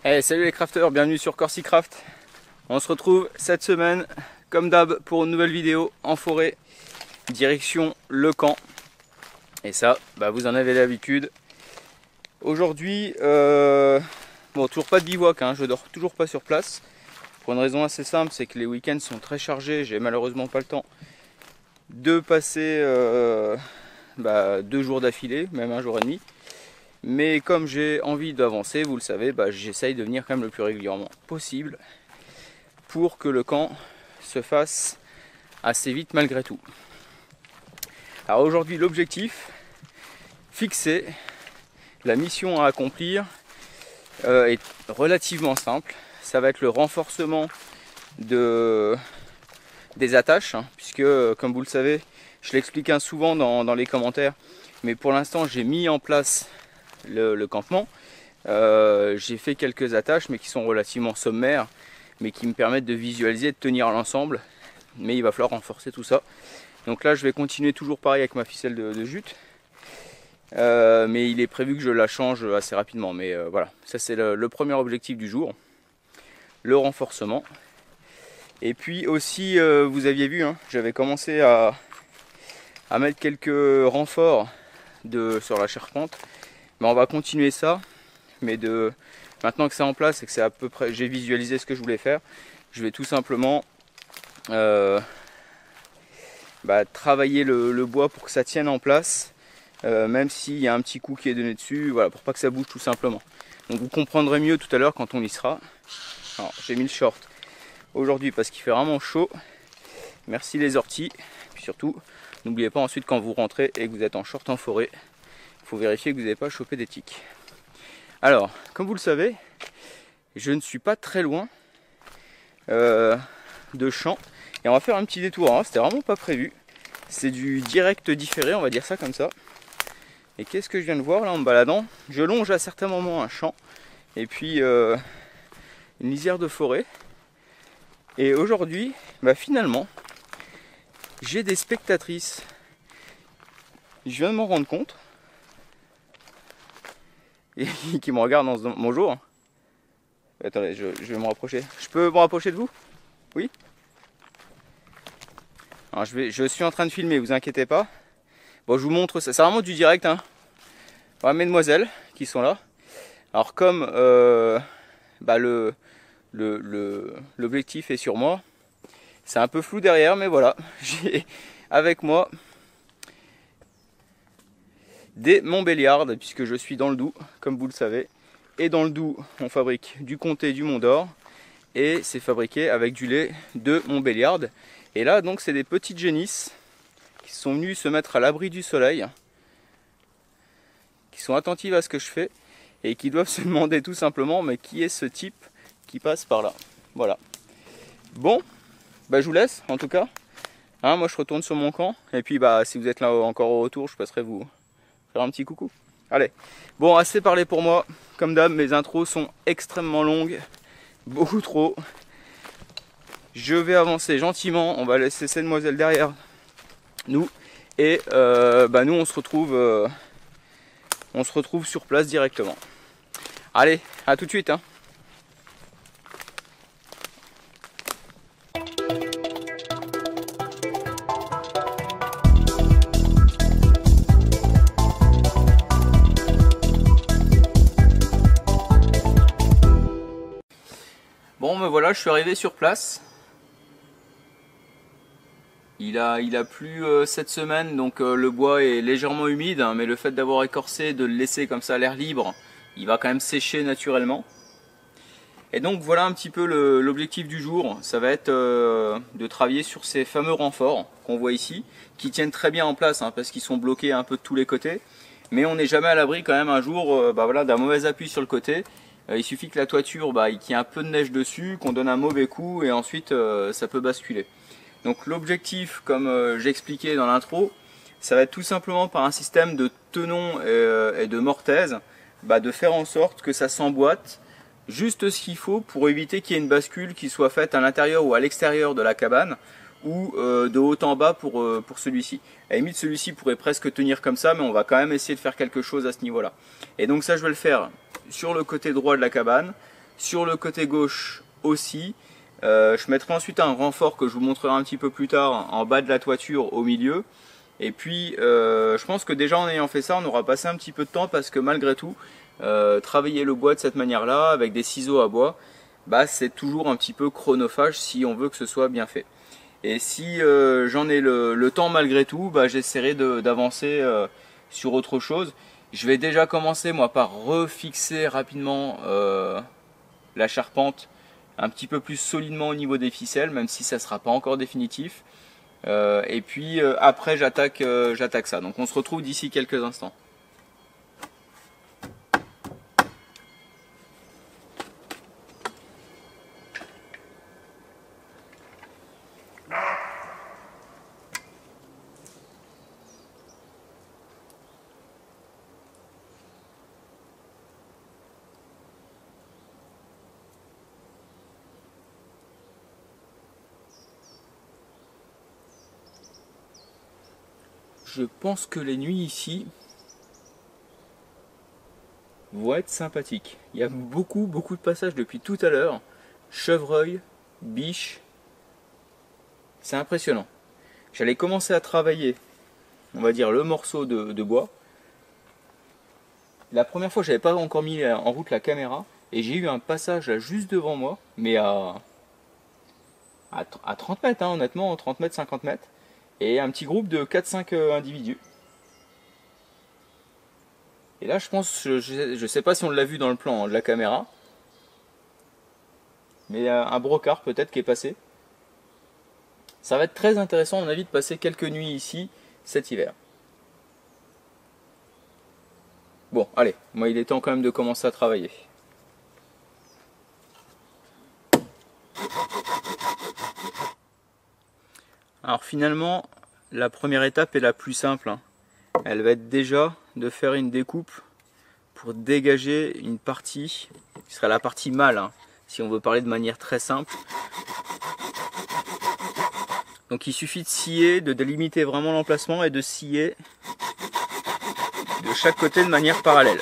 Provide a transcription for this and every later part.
Hey, salut les crafters, bienvenue sur CorsiCraft. On se retrouve cette semaine, comme d'hab, pour une nouvelle vidéo en forêt, direction le camp. Et ça, vous en avez l'habitude. Aujourd'hui, bon, toujours pas de bivouac, hein, je dors toujours pas sur place. Pour une raison assez simple, c'est que les week-ends sont très chargés, j'ai malheureusement pas le temps de passer 2 jours d'affilée, même un jour et demi. Mais comme j'ai envie d'avancer, vous le savez, j'essaye de venir quand même le plus régulièrement possible pour que le camp se fasse assez vite malgré tout. Alors aujourd'hui, l'objectif fixé, la mission à accomplir est relativement simple. Ça va être le renforcement des attaches, hein, puisque comme vous le savez, je l'explique souvent dans les commentaires, mais pour l'instant j'ai mis en place le campement. J'ai fait quelques attaches mais qui sont relativement sommaires, mais qui me permettent de visualiser, de tenir l'ensemble, mais il va falloir renforcer tout ça. Donc là je vais continuer toujours pareil avec ma ficelle de jute, mais il est prévu que je la change assez rapidement. Mais voilà, ça c'est le premier objectif du jour, le renforcement. Et puis aussi vous aviez vu, hein, j'avais commencé à mettre quelques renforts sur la charpente. On va continuer ça, mais maintenant que c'est en place et que c'est à peu près, j'ai visualisé ce que je voulais faire, je vais tout simplement travailler le bois pour que ça tienne en place, même s'il y a un petit coup qui est donné dessus, voilà, pour pas que ça bouge tout simplement. Donc vous comprendrez mieux tout à l'heure quand on y sera. Alors j'ai mis le short aujourd'hui parce qu'il fait vraiment chaud. Merci les orties. Puis surtout, n'oubliez pas ensuite quand vous rentrez et que vous êtes en short en forêt, il faut vérifier que vous n'avez pas chopé des tiques. Alors, comme vous le savez, je ne suis pas très loin de champ. Et on va faire un petit détour, hein. C'était vraiment pas prévu. C'est du direct différé, on va dire ça comme ça. Et qu'est-ce que je viens de voir là en me baladant? Je longe à certains moments un champ et puis une lisière de forêt. Et aujourd'hui, finalement, j'ai des spectatrices. Je viens de m'en rendre compte. Et qui me regardent en se disant bonjour. Attendez, je vais me rapprocher. Je peux me rapprocher de vous? Oui? Alors je suis en train de filmer, vous inquiétez pas. Bon, je vous montre ça. C'est vraiment du direct, hein. Voilà, mesdemoiselles qui sont là. Alors comme l'objectif est sur moi, c'est un peu flou derrière, mais voilà. J'ai avec moi des Montbéliardes, puisque je suis dans le Doubs, comme vous le savez. Et dans le Doubs, on fabrique du comté du Mont d'Or. Et c'est fabriqué avec du lait de Montbéliarde. Et là, donc, c'est des petites génisses qui sont venues se mettre à l'abri du soleil, qui sont attentives à ce que je fais et qui doivent se demander tout simplement, mais qui est ce type qui passe par là? Voilà. Bon, je vous laisse en tout cas. Hein, moi, je retourne sur mon camp. Et puis, si vous êtes là encore au retour, je passerai vous faire un petit coucou. Allez, bon, assez parlé pour moi. Comme d'hab, mes intros sont extrêmement longues, beaucoup trop. Je vais avancer gentiment, on va laisser ces demoiselles derrière nous. Et nous, on se retrouve sur place directement. Allez, à tout de suite, hein. Bon, voilà, je suis arrivé sur place. Il a plu cette semaine, donc le bois est légèrement humide, hein, mais le fait d'avoir écorcé, de le laisser comme ça à l'air libre, il va quand même sécher naturellement. Et donc voilà un petit peu l'objectif du jour, ça va être de travailler sur ces fameux renforts qu'on voit ici, qui tiennent très bien en place, hein, parce qu'ils sont bloqués un peu de tous les côtés. Mais on n'est jamais à l'abri quand même un jour d'un mauvais appui sur le côté. Il suffit que la toiture, qu'il y ait un peu de neige dessus, qu'on donne un mauvais coup et ensuite ça peut basculer. Donc l'objectif, comme j'ai expliqué dans l'intro, ça va être tout simplement par un système de tenons et de mortaise, de faire en sorte que ça s'emboîte juste ce qu'il faut pour éviter qu'il y ait une bascule qui soit faite à l'intérieur ou à l'extérieur de la cabane, ou de haut en bas pour celui-ci. À la limite, celui-ci pourrait presque tenir comme ça, mais on va quand même essayer de faire quelque chose à ce niveau-là. Et donc ça, je vais le faire sur le côté droit de la cabane, sur le côté gauche aussi. Je mettrai ensuite un renfort que je vous montrerai un petit peu plus tard en bas de la toiture au milieu. Et puis je pense que déjà en ayant fait ça, on aura passé un petit peu de temps parce que malgré tout, travailler le bois de cette manière-là, avec des ciseaux à bois, bah, c'est toujours un petit peu chronophage si on veut que ce soit bien fait. Et si j'en ai le temps malgré tout, bah, j'essaierai d'avancer sur autre chose. Je vais déjà commencer moi par refixer rapidement la charpente un petit peu plus solidement au niveau des ficelles, même si ça ne sera pas encore définitif. Et puis après j'attaque ça. Donc on se retrouve d'ici quelques instants. Je pense que les nuits ici vont être sympathiques. Il y a beaucoup de passages depuis tout à l'heure. Chevreuil, biche, c'est impressionnant. J'allais commencer à travailler, on va dire, le morceau de bois. La première fois, j'avais pas encore mis en route la caméra et j'ai eu un passage là, juste devant moi, mais à 30 mètres, hein, honnêtement, 30 mètres, 50 mètres, et un petit groupe de 4-5 individus. Et là, je pense, je sais pas si on l'a vu dans le plan de la caméra, mais un brocard peut-être qui est passé. Ça va être très intéressant, à mon avis, de passer quelques nuits ici cet hiver. Bon, allez, moi il est temps quand même de commencer à travailler. Alors finalement, la première étape est la plus simple, hein. Elle va être déjà de faire une découpe pour dégager une partie, qui sera la partie mâle, hein, si on veut parler de manière très simple. Donc il suffit de scier, de délimiter vraiment l'emplacement et de scier de chaque côté de manière parallèle.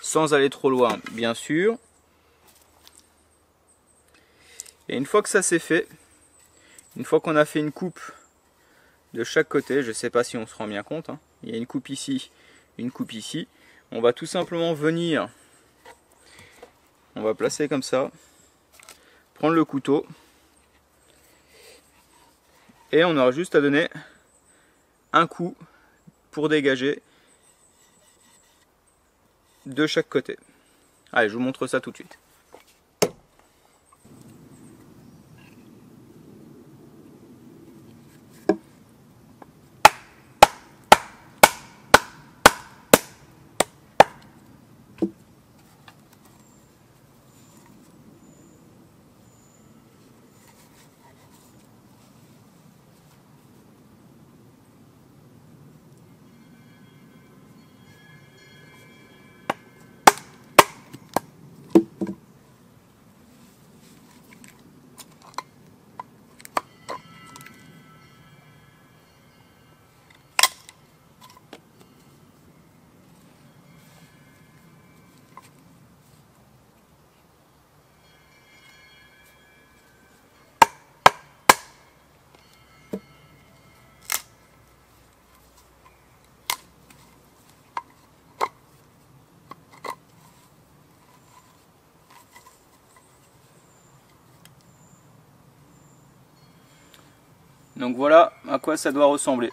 Sans aller trop loin, bien sûr. Et une fois que ça c'est fait, une fois qu'on a fait une coupe de chaque côté, je ne sais pas si on se rend bien compte, hein, il y a une coupe ici, une coupe ici, on va tout simplement venir, on va placer comme ça, prendre le couteau, et on aura juste à donner un coup pour dégager de chaque côté. Allez, je vous montre ça tout de suite. Donc voilà à quoi ça doit ressembler.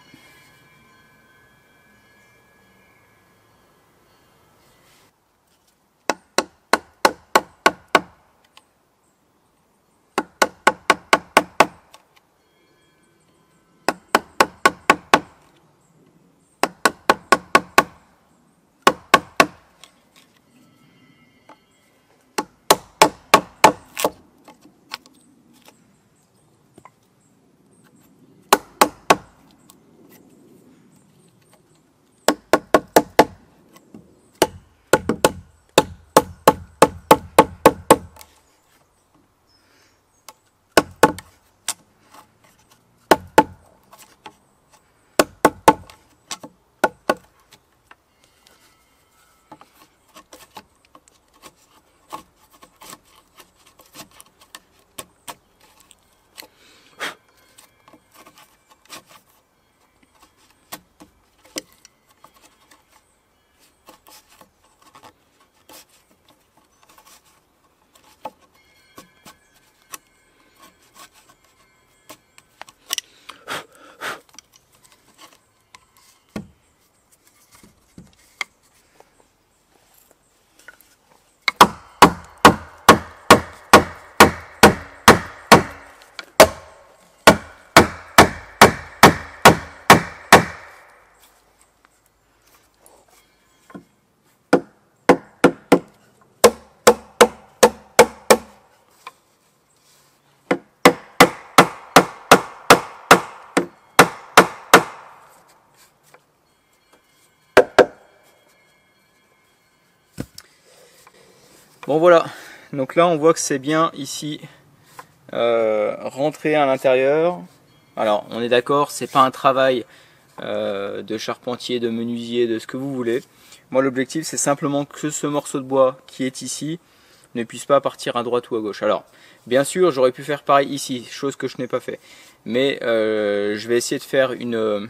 Bon voilà, donc là on voit que c'est bien ici rentré à l'intérieur. Alors on est d'accord, c'est pas un travail de charpentier, de menuisier, de ce que vous voulez. Moi l'objectif c'est simplement que ce morceau de bois qui est ici ne puisse pas partir à droite ou à gauche. Alors bien sûr j'aurais pu faire pareil ici, chose que je n'ai pas fait. Mais je vais essayer de faire une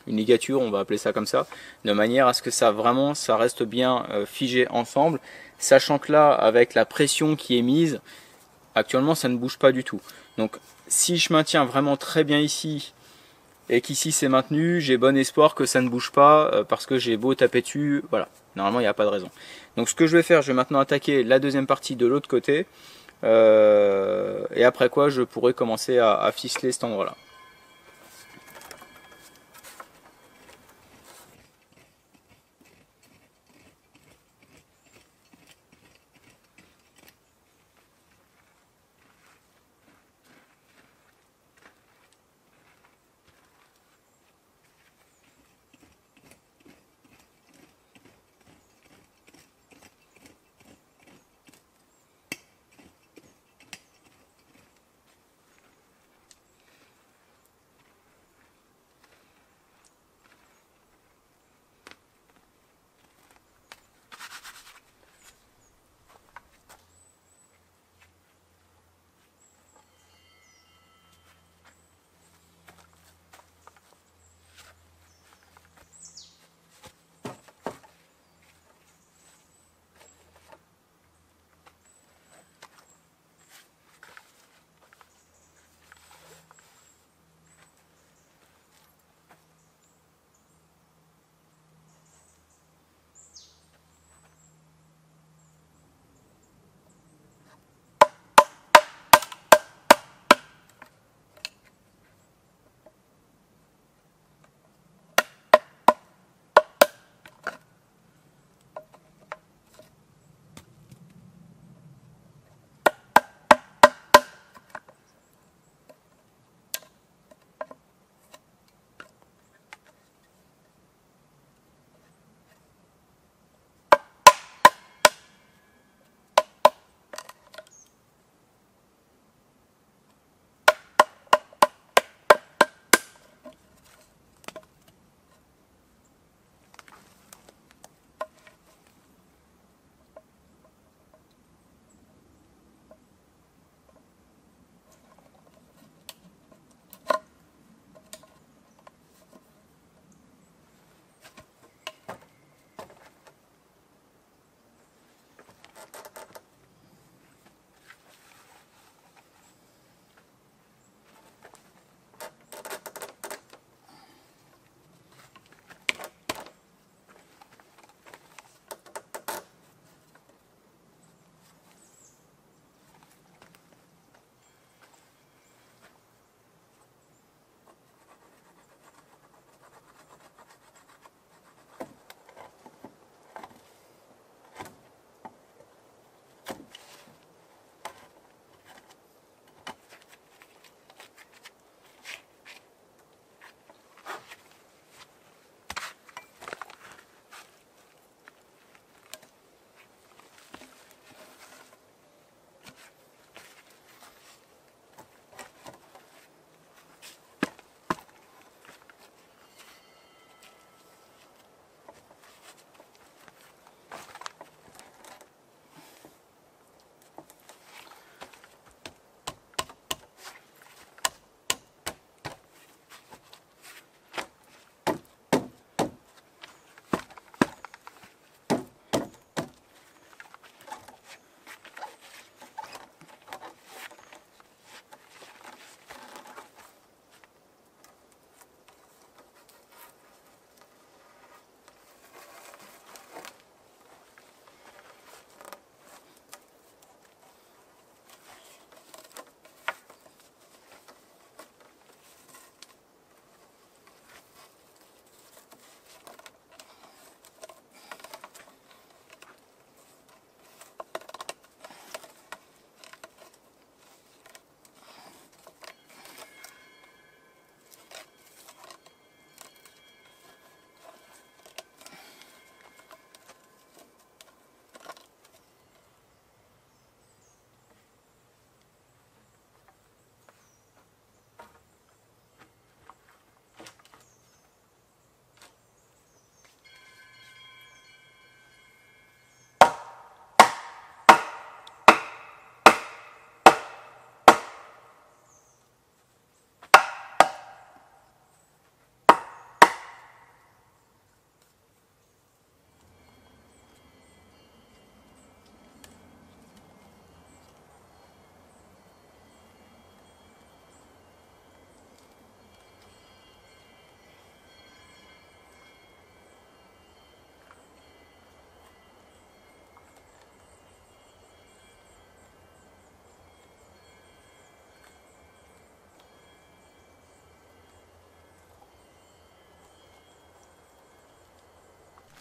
ligature, on va appeler ça comme ça, de manière à ce que ça reste bien figé ensemble, sachant que là avec la pression qui est mise, actuellement ça ne bouge pas du tout. Donc si je maintiens vraiment très bien ici et qu'ici c'est maintenu, j'ai bon espoir que ça ne bouge pas parce que j'ai beau taper dessus, voilà, normalement il n'y a pas de raison. Donc ce que je vais faire, je vais maintenant attaquer la deuxième partie de l'autre côté et après quoi je pourrai commencer à ficeler cet endroit là.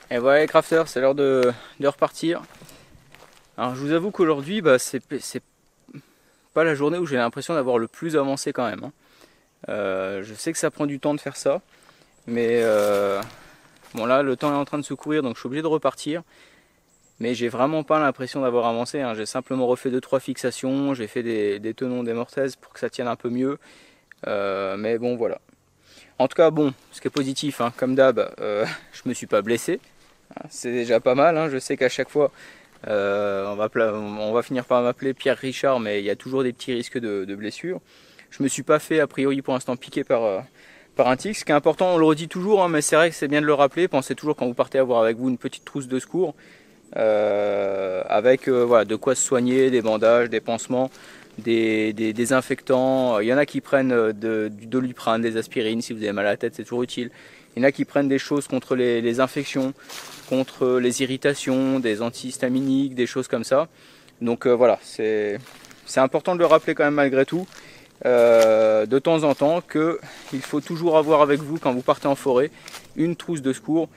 Et voilà les crafters, c'est l'heure de repartir. Alors je vous avoue qu'aujourd'hui, bah, c'est pas la journée où j'ai l'impression d'avoir le plus avancé quand même, hein. Je sais que ça prend du temps de faire ça, mais bon là le temps est en train de se courir, donc je suis obligé de repartir. Mais j'ai vraiment pas l'impression d'avoir avancé, hein. J'ai simplement refait 2-3 fixations, j'ai fait des tenons, des mortaises pour que ça tienne un peu mieux. Mais bon voilà. En tout cas bon, ce qui est positif, hein, comme d'hab, je me suis pas blessé. C'est déjà pas mal, hein. Je sais qu'à chaque fois on va finir par m'appeler Pierre Richard, mais il y a toujours des petits risques de blessures. Je me suis pas fait a priori pour l'instant piquer par un tic. Ce qui est important, on le redit toujours, hein, mais c'est vrai que c'est bien de le rappeler. Pensez toujours quand vous partez avoir avec vous une petite trousse de secours, avec voilà, de quoi se soigner, des bandages, des pansements, des désinfectants. Il y en a qui prennent du Doliprane, des aspirines, si vous avez mal à la tête c'est toujours utile. Il y en a qui prennent des choses contre les infections, contre les irritations, des antihistaminiques, des choses comme ça. Donc voilà, c'est important de le rappeler quand même malgré tout, de temps en temps, qu'il faut toujours avoir avec vous quand vous partez en forêt une trousse de secours,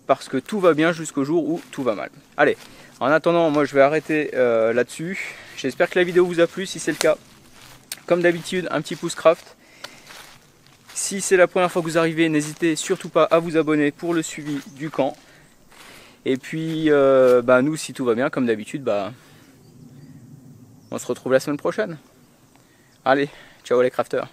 parce que tout va bien jusqu'au jour où tout va mal. Allez, en attendant, moi je vais arrêter là-dessus. J'espère que la vidéo vous a plu. Si c'est le cas, comme d'habitude, un petit pouce craft. Si c'est la première fois que vous arrivez, n'hésitez surtout pas à vous abonner pour le suivi du camp. Et puis, bah, nous, si tout va bien, comme d'habitude, bah, on se retrouve la semaine prochaine. Allez, ciao les crafters.